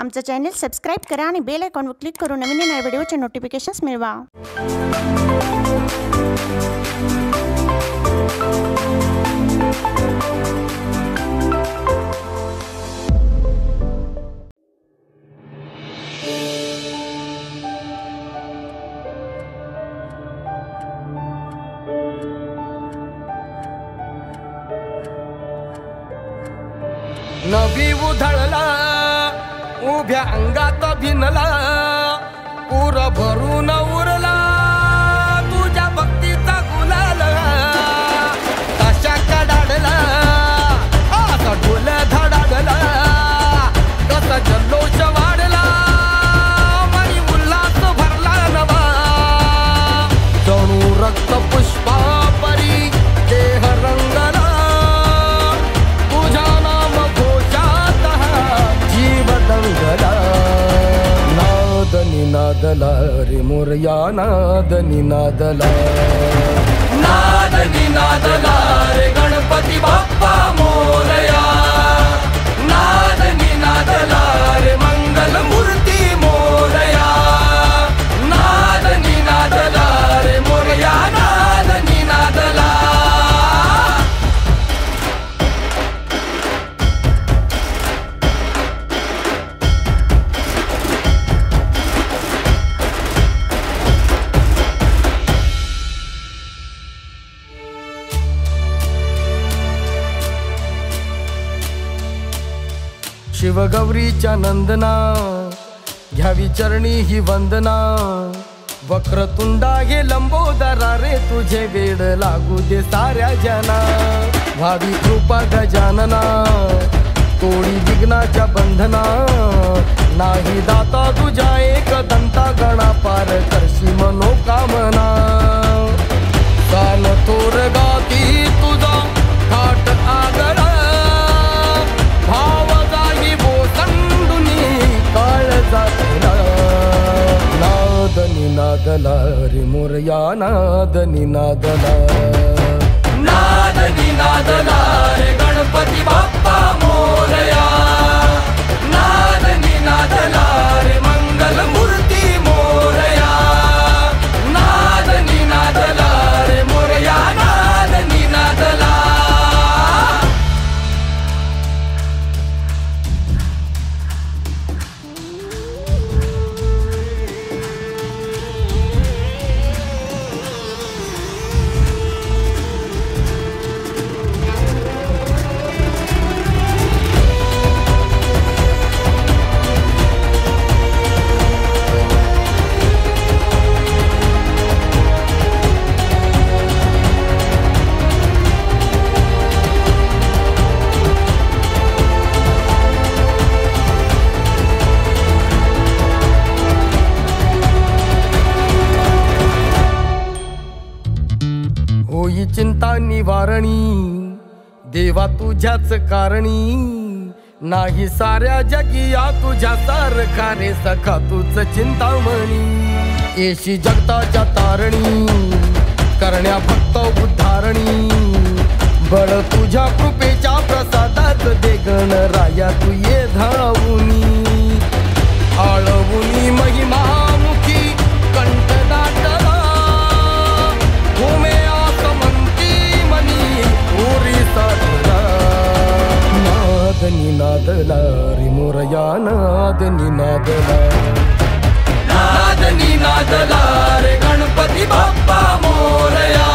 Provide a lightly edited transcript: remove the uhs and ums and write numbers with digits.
आमचं channel subscribe करा आणि बेल आयकॉनवर क्लिक करून नवीन नवीन व्हिडिओचे नोटिफिकेशन्स मिळवा। नभी उधळला उभ्या अंगात भिनला पूर भरून उरला तुझ्या भक्तीचा गुलाल कशा कडाडला असा ढोल धडाडला कसा जल्लोष वाढला मनी उल्हास भरला नवा जणू रक्त पुष्पा परी देह रंगला नादला रे मोरया नादनी नादला नादनी नादला रे गणपती बाप्पा मोरया नादनी नादला रे मंगल मूर्ती मोरया नादनी नादला रे मोरया नादनी नादला शिवगौरीच्या नंदना घ्यावी चरणी ही वंदना वक्रतुंडा हे लंबोदरा रे तुझे वेड लागू दे साऱ्या जना भावी कृपा गजानना तोडी विघ्नाच्या बंधना नाही दाता तुझ्या एक दंता गणा पार करशी मनोकामना कान थोर गाती तुझा थाट आगळा भाव जागी बोसंडुनी काळ जातला नादनी नादला रे मोरया नादनी नादला नादनी नादला रे गणपती बाप्पा मोरया नादनी नादला रे मंगल मूर्ती मोरया नादनी नादला रे मोरया नादनी नादला होई चिंता निवारणी देवा तुझ्याच कारणी नाही साऱ्या जगी या तुझ्या सारखा रे सखा तुझ चिंतामणी येशी जगताच्या तारणी करण्या भक्त उद्धारणी बळ तुझ्या कृपेच्या प्रसादात दे गणराया तू ये धावुनी आळवुनी महिमामुखी कंठ दाटला घुमे आसमंती मनी उरी साधला नादनी नादला रे मोरया नादनी नादला नादनी नादला रे गणपती बाप्पा मोरया